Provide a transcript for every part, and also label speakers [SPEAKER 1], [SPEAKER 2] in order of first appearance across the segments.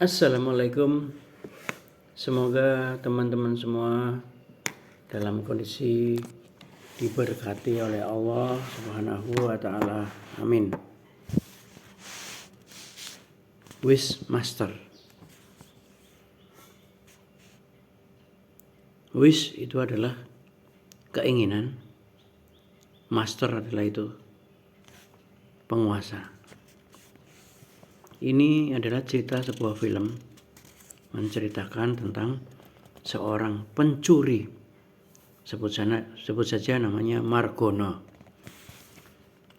[SPEAKER 1] Assalamualaikum. Semoga teman-teman semua dalam kondisi diberkati oleh Allah Subhanahu wa taala. Amin. Wish Master. Wish itu adalah keinginan, master adalah itu penguasa. Ini adalah cerita sebuah film menceritakan tentang seorang pencuri, sebut saja namanya Margono,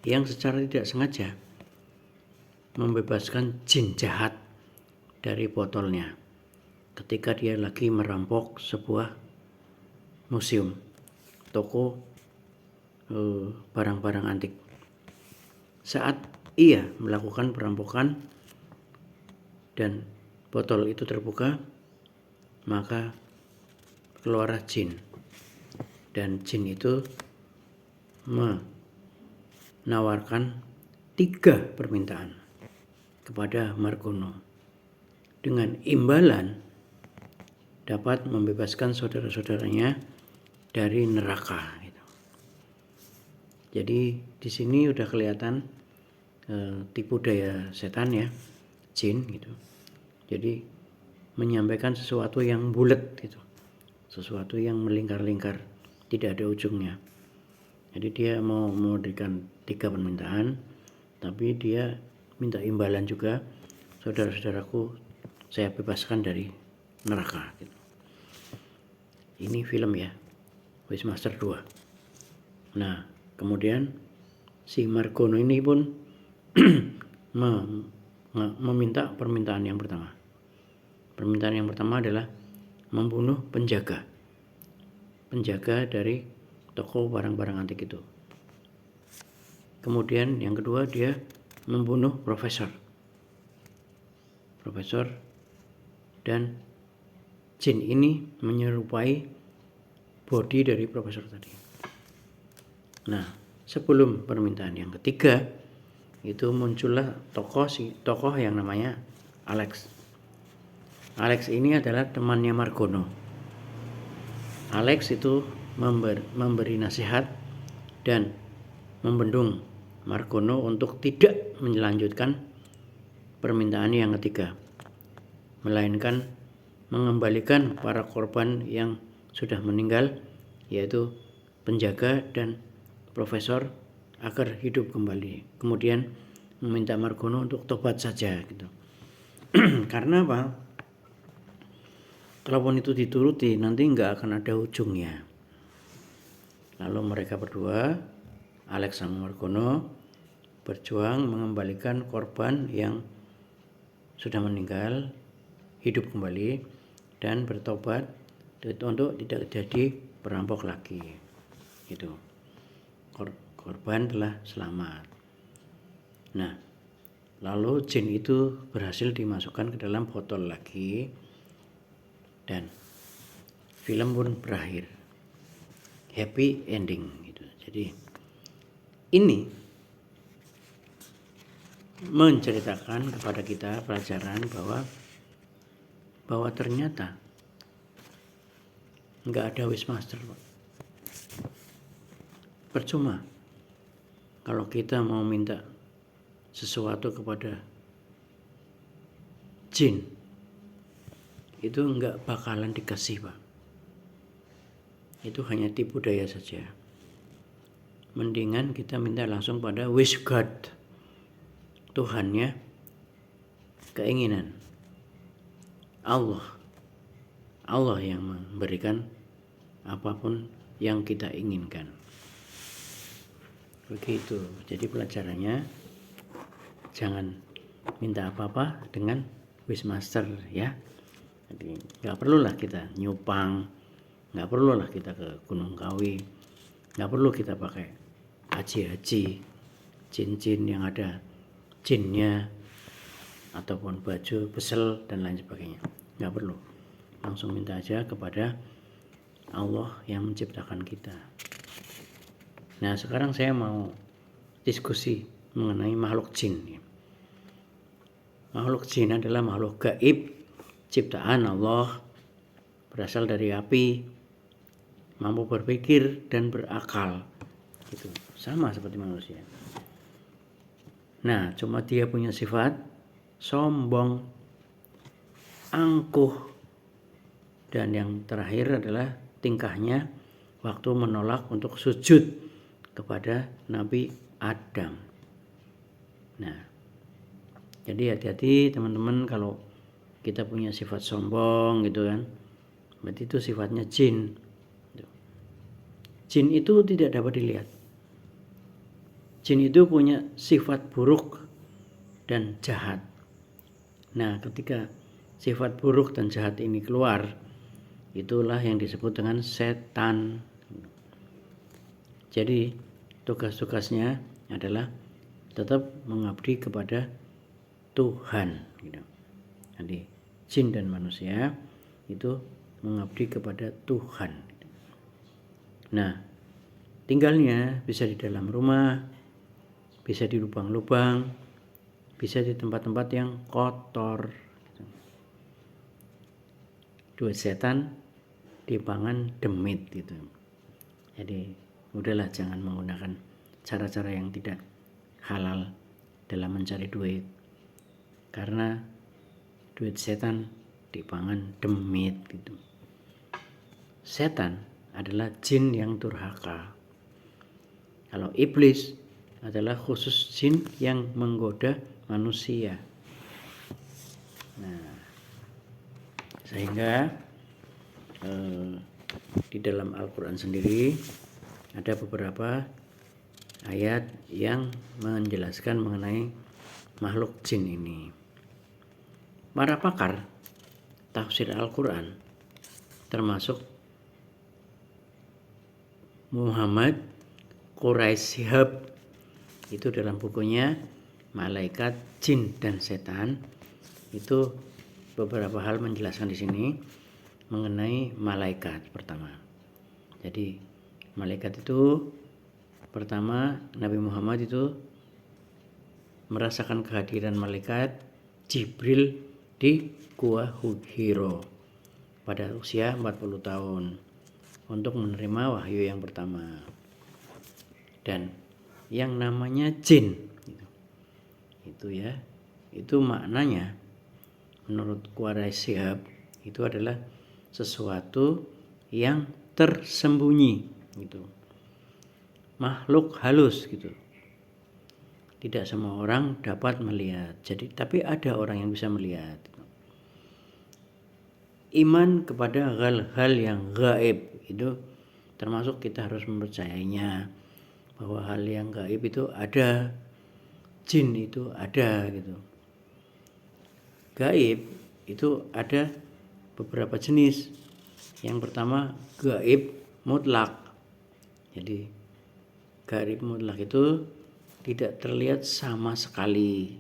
[SPEAKER 1] yang secara tidak sengaja membebaskan jin jahat dari botolnya ketika dia lagi merampok sebuah museum, toko barang-barang antik. Saat ia melakukan perampokan dan botol itu terbuka, maka keluar jin, dan jin itu menawarkan 3 permintaan kepada Margono dengan imbalan dapat membebaskan saudara-saudaranya dari neraka. Jadi di sini udah kelihatan tipu daya setan ya, jin gitu. Jadi menyampaikan sesuatu yang bulat gitu, sesuatu yang melingkar-lingkar, tidak ada ujungnya. Jadi dia mau memberikan 3 permintaan, tapi dia minta imbalan juga, saudara-saudaraku saya bebaskan dari neraka gitu. Ini film ya, Wish Master 2. Nah, kemudian si Margono ini pun meminta permintaan yang pertama. Permintaan yang pertama adalah membunuh penjaga dari toko barang-barang antik itu. Kemudian yang kedua dia membunuh profesor, dan jin ini menyerupai body dari profesor tadi. Nah, sebelum permintaan yang ketiga itu muncullah tokoh yang namanya Alex. Alex ini adalah temannya Margono. Alex itu memberi nasihat dan membendung Margono untuk tidak melanjutkan permintaan yang ketiga, melainkan mengembalikan para korban yang sudah meninggal, yaitu penjaga dan profesor, agar hidup kembali. Kemudian meminta Margono untuk tobat saja gitu. Karena apa? Kalaupun itu dituruti nanti nggak akan ada ujungnya. Lalu mereka berdua, Alex sama Margono, berjuang mengembalikan korban yang sudah meninggal hidup kembali dan bertobat untuk tidak jadi perampok lagi gitu. Korban telah selamat. Nah, lalu jin itu berhasil dimasukkan ke dalam botol lagi dan film pun berakhir happy ending gitu. Jadi ini menceritakan kepada kita pelajaran bahwa ternyata nggak ada wish master, Pak. Percuma kalau kita mau minta sesuatu kepada jin, itu nggak bakalan dikasih, Pak. Itu hanya tipu daya saja. Mendingan kita minta langsung pada wish God, Tuhannya, keinginan. Allah yang memberikan apapun yang kita inginkan. Begitu. Jadi pelajarannya, jangan minta apa-apa dengan wish master ya. Jadi nggak perlulah kita nyupang, nggak perlulah kita ke Gunung Kawi, nggak perlu kita pakai haji, cincin yang ada jinnya, ataupun baju besel dan lain sebagainya. Nggak perlu. Langsung minta aja kepada Allah yang menciptakan kita. Nah, sekarang saya mau diskusi mengenai makhluk jin. Makhluk jin adalah makhluk gaib, ciptaan Allah, berasal dari api, mampu berpikir dan berakal. Gitu. Sama seperti manusia. Nah, cuma dia punya sifat sombong, angkuh, dan yang terakhir adalah tingkahnya waktu menolak untuk sujud kepada Nabi Adam. Nah, jadi hati-hati teman-teman kalau kita punya sifat sombong gitu kan, berarti itu sifatnya jin. Jin itu tidak dapat dilihat. Jin itu punya sifat buruk dan jahat. Nah, ketika sifat buruk dan jahat ini keluar, itulah yang disebut dengan setan. Jadi, tugas-tugasnya adalah tetap mengabdi kepada Tuhan. Jadi, jin dan manusia itu mengabdi kepada Tuhan. Nah, tinggalnya bisa di dalam rumah, bisa di lubang-lubang, bisa di tempat-tempat yang kotor. Duit setan dipangan demit gitu. Jadi udahlah, jangan menggunakan cara-cara yang tidak halal dalam mencari duit, karena duit setan dipangan demit gitu. Setan adalah jin yang durhaka. Kalau iblis adalah khusus jin yang menggoda manusia. Nah, sehingga di dalam Al-Quran sendiri ada beberapa ayat yang menjelaskan mengenai makhluk jin ini. Para pakar tafsir Al-Quran termasuk Muhammad Quraisy Shihab itu dalam bukunya Malaikat, Jin dan Setan itu beberapa hal menjelaskan di sini mengenai malaikat. Pertama, jadi malaikat itu pertama Nabi Muhammad itu merasakan kehadiran malaikat Jibril di Gua Hiro pada usia 40 tahun untuk menerima wahyu yang pertama. Dan yang namanya jin itu maknanya menurut Quraisy Shihab itu adalah sesuatu yang tersembunyi gitu, makhluk halus gitu. Tidak semua orang dapat melihat, tapi ada orang yang bisa melihat. Iman kepada hal-hal yang gaib itu termasuk kita harus mempercayainya, bahwa hal yang gaib itu ada, jin itu ada gitu. Gaib itu ada beberapa jenis. Yang pertama gaib mutlak. Jadi gaib mutlak itu tidak terlihat sama sekali,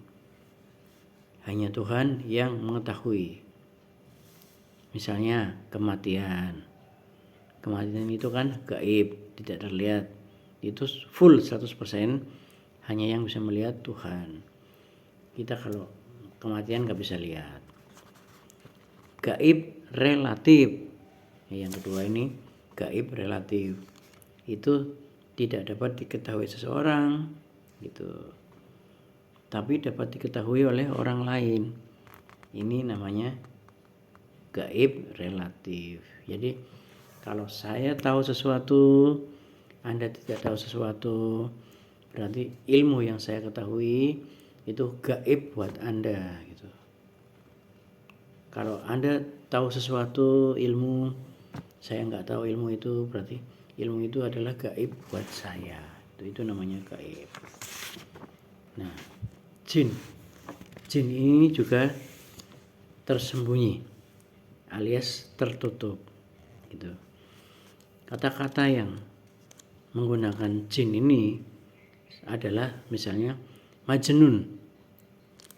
[SPEAKER 1] hanya Tuhan yang mengetahui. Misalnya kematian itu kan gaib, tidak terlihat, itu full 100%, hanya yang bisa melihat Tuhan. Kita kalau kematian nggak bisa lihat. Gaib relatif, yang kedua ini gaib relatif, itu tidak dapat diketahui seseorang gitu, tapi dapat diketahui oleh orang lain. Ini namanya gaib relatif. Jadi kalau saya tahu sesuatu, Anda tidak tahu sesuatu, berarti ilmu yang saya ketahui itu gaib buat Anda gitu. Kalau Anda tahu sesuatu ilmu, saya nggak tahu ilmu itu, berarti ilmu itu adalah gaib buat saya. Itu namanya gaib. Nah, jin ini juga tersembunyi alias tertutup gitu. Kata-kata yang menggunakan jin ini adalah misalnya majnun.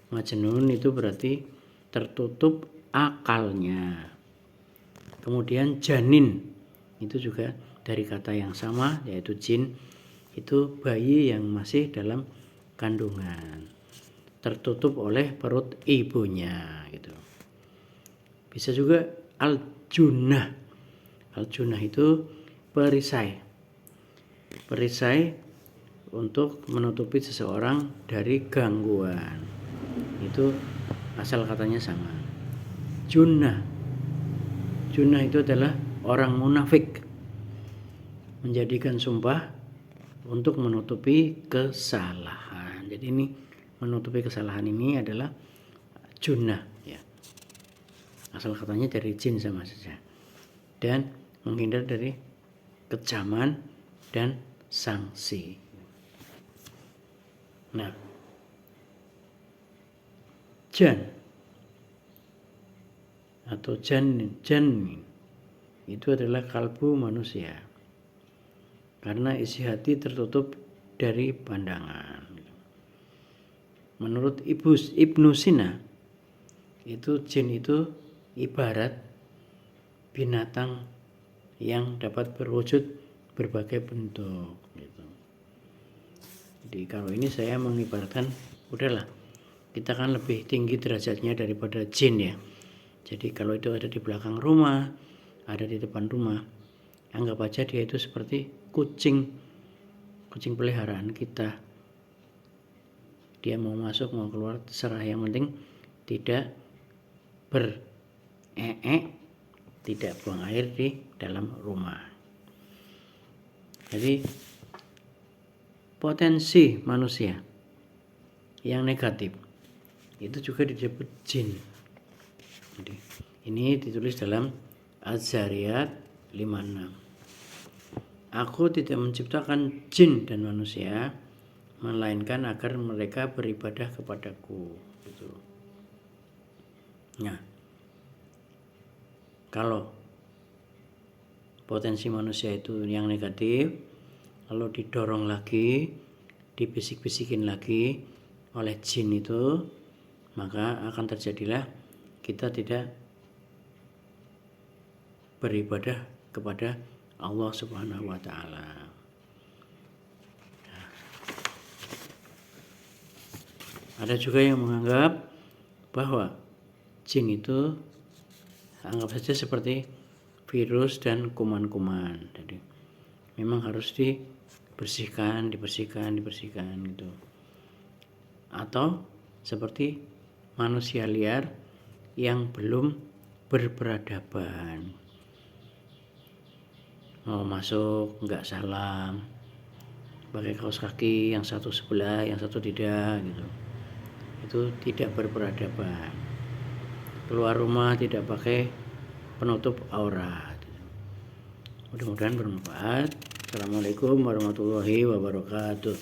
[SPEAKER 1] Majnun itu berarti tertutup akalnya. Kemudian janin itu juga dari kata yang sama, yaitu jin, itu bayi yang masih dalam kandungan. tertutup oleh perut ibunya gitu. Bisa juga al-junnah. Al-junnah itu perisai. Perisai untuk menutupi seseorang dari gangguan. Itu asal katanya sama. Junnah. Junnah itu adalah orang munafik menjadikan sumpah untuk menutupi kesalahan. Jadi ini menutupi kesalahan ini adalah junnah ya. Asal katanya dari jin sama saja. Dan menghindar dari kecaman dan sanksi. Nah, jan atau janin itu adalah kalbu manusia. Karena isi hati tertutup dari pandangan. Menurut Ibnu Sina, itu jin itu ibarat binatang yang dapat berwujud berbagai bentuk. Gitu. Jadi kalau ini saya mengibaratkan, udahlah, kita kan lebih tinggi derajatnya daripada jin ya. Jadi kalau itu ada di belakang rumah, ada di depan rumah, anggap aja dia itu seperti kucing peliharaan kita. Dia mau masuk mau keluar terserah, yang penting tidak tidak buang air di dalam rumah. Jadi potensi manusia yang negatif itu juga disebut jin. Jadi, ini ditulis dalam Az-Zariyat 56. Aku tidak menciptakan jin dan manusia melainkan agar mereka beribadah kepadaku. Gitu. Nah, kalau potensi manusia itu yang negatif, lalu didorong lagi, dibisik-bisikin lagi oleh jin itu, maka akan terjadilah kita tidak beribadah kepada Allah Subhanahu wa Ta'ala. Ada juga yang menganggap bahwa jin itu anggap saja seperti virus dan kuman-kuman. Jadi memang harus dibersihkan gitu. Atau seperti manusia liar yang belum berperadaban. Mau masuk nggak salam, pakai kaos kaki yang satu sebelah, yang satu tidak gitu. Itu tidak berperadaban. Keluar rumah tidak pakai penutup aurat. Mudah-mudahan bermanfaat. Assalamualaikum warahmatullahi wabarakatuh.